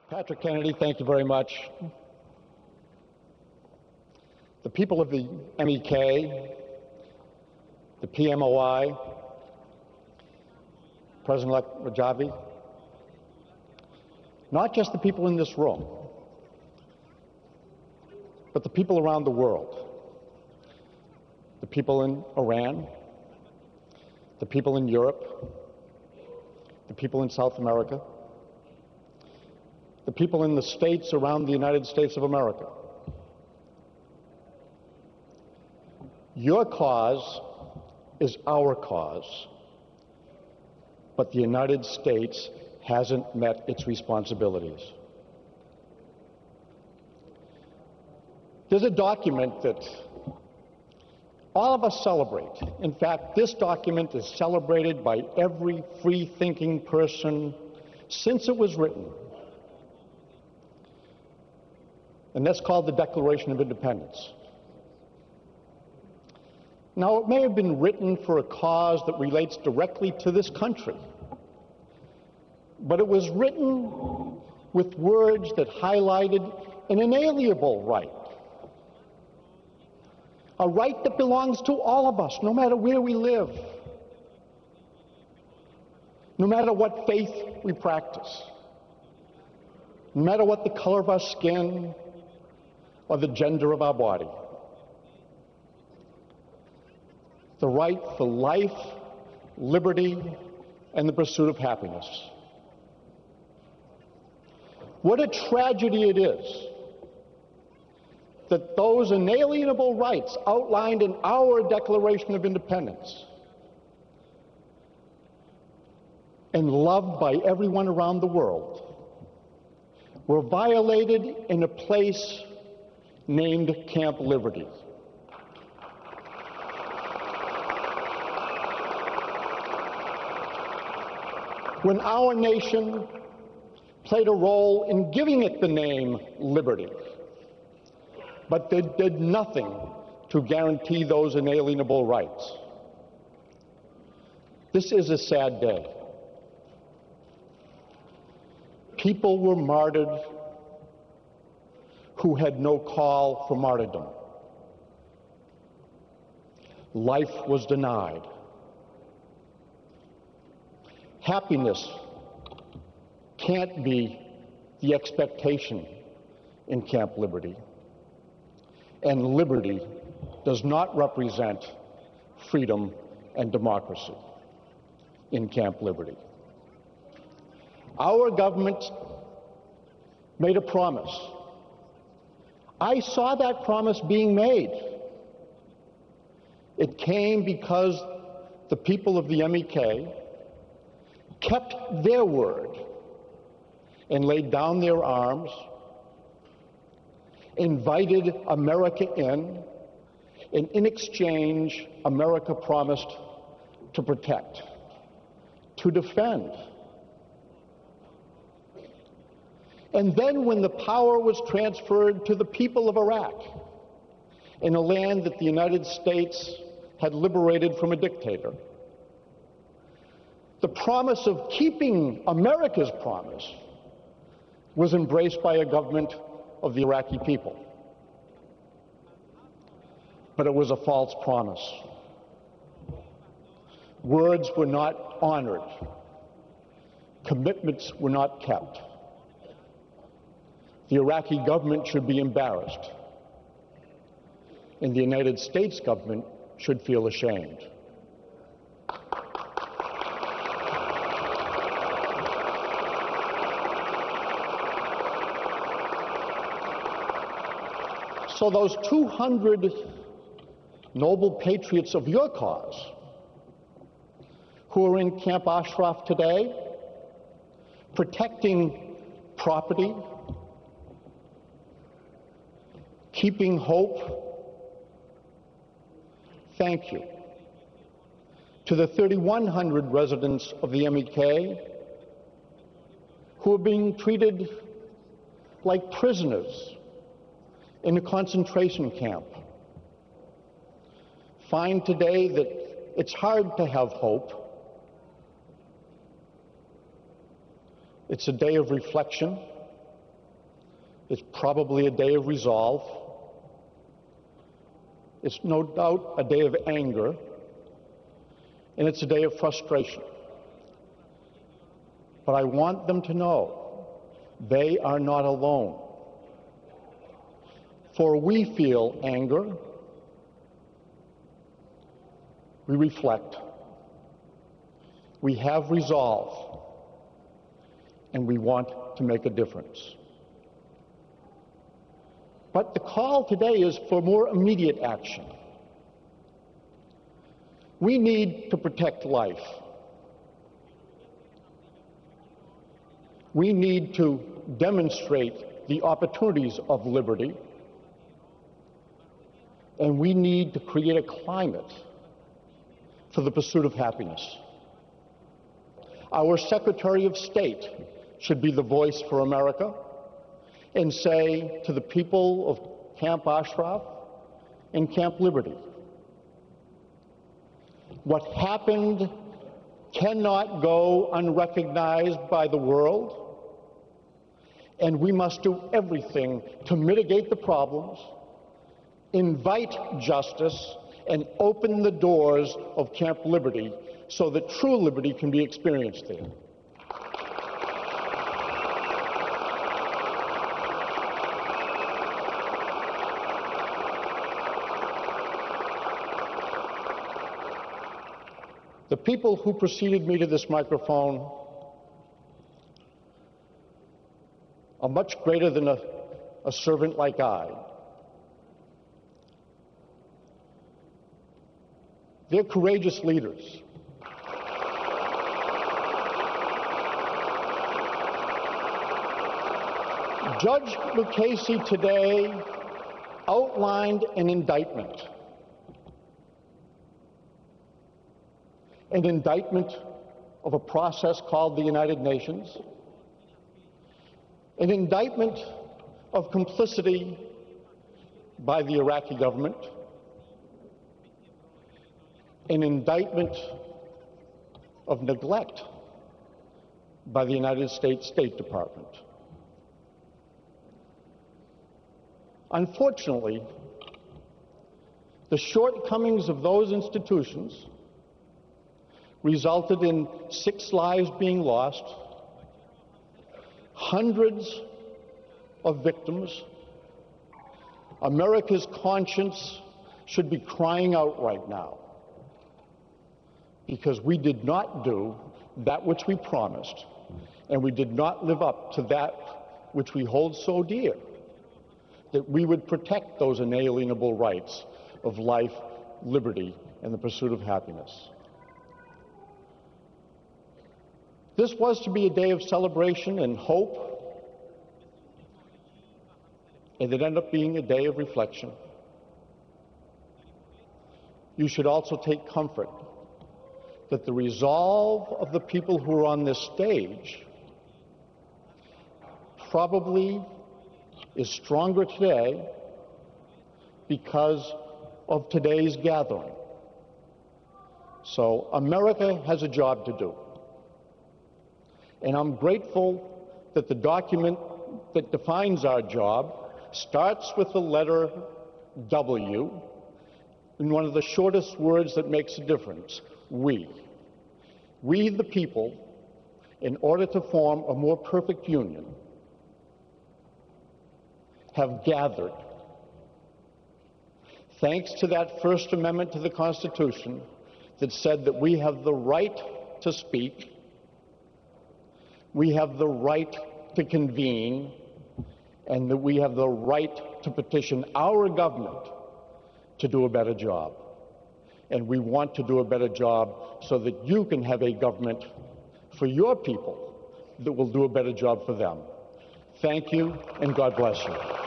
Patrick Kennedy, thank you very much. The people of the MEK, the PMOI, President-elect Rajavi, not just the people in this room, but the people around the world, the people in Iran, the people in Europe, the people in South America, the people in the states around the United States of America. Your cause is our cause, but the United States hasn't met its responsibilities. There's a document that all of us celebrate. In fact, this document is celebrated by every free-thinking person since it was written. And that's called the Declaration of Independence. Now, it may have been written for a cause that relates directly to this country, but it was written with words that highlighted an inalienable right, a right that belongs to all of us, no matter where we live, no matter what faith we practice, no matter what the color of our skin or the gender of our body. The right for life, liberty, and the pursuit of happiness. What a tragedy it is that those inalienable rights outlined in our Declaration of Independence and loved by everyone around the world were violated in a place named Camp Liberty. When our nation played a role in giving it the name Liberty, but they did nothing to guarantee those inalienable rights. This is a sad day. People were martyred who had no call for martyrdom. Life was denied. Happiness can't be the expectation in Camp Liberty. And liberty does not represent freedom and democracy in Camp Liberty. Our government made a promise. I saw that promise being made. It came because the people of the MEK kept their word and laid down their arms, invited America in, and in exchange, America promised to protect, to defend. And then when the power was transferred to the people of Iraq, in a land that the United States had liberated from a dictator, the promise of keeping America's promise was embraced by a government of the Iraqi people. But it was a false promise. Words were not honored. Commitments were not kept. The Iraqi government should be embarrassed, and the United States government should feel ashamed. So those 200 noble patriots of your cause who are in Camp Ashraf today, protecting property, keeping hope, thank you. To the 3,100 residents of the MEK who are being treated like prisoners in a concentration camp, find today that it's hard to have hope. It's a day of reflection. It's probably a day of resolve. It's no doubt a day of anger, and it's a day of frustration. But I want them to know they are not alone. For we feel anger, we reflect, we have resolve, and we want to make a difference. But the call today is for more immediate action. We need to protect life. We need to demonstrate the opportunities of liberty, and we need to create a climate for the pursuit of happiness. Our Secretary of State should be the voice for America and say to the people of Camp Ashraf and Camp Liberty, what happened cannot go unrecognized by the world, and we must do everything to mitigate the problems, invite justice, and open the doors of Camp Liberty so that true liberty can be experienced there. The people who preceded me to this microphone are much greater than a servant like I. They're courageous leaders. Judge Mukasey today outlined an indictment of a process called the United Nations, an indictment of complicity by the Iraqi government, an indictment of neglect by the United States State Department. Unfortunately, the shortcomings of those institutions resulted in 6 lives being lost, hundreds of victims. America's conscience should be crying out right now, because we did not do that which we promised, and we did not live up to that which we hold so dear, that we would protect those inalienable rights of life, liberty, and the pursuit of happiness. This was to be a day of celebration and hope, and it ended up being a day of reflection. You should also take comfort that the resolve of the people who are on this stage probably is stronger today because of today's gathering. So America has a job to do. And I'm grateful that the document that defines our job starts with the letter W, in one of the shortest words that makes a difference, we. We, the people, in order to form a more perfect union, have gathered. Thanks to that First Amendment to the Constitution that said that we have the right to speak, we have the right to convene, and that we have the right to petition our government to do a better job. And we want to do a better job so that you can have a government for your people that will do a better job for them. Thank you, and God bless you.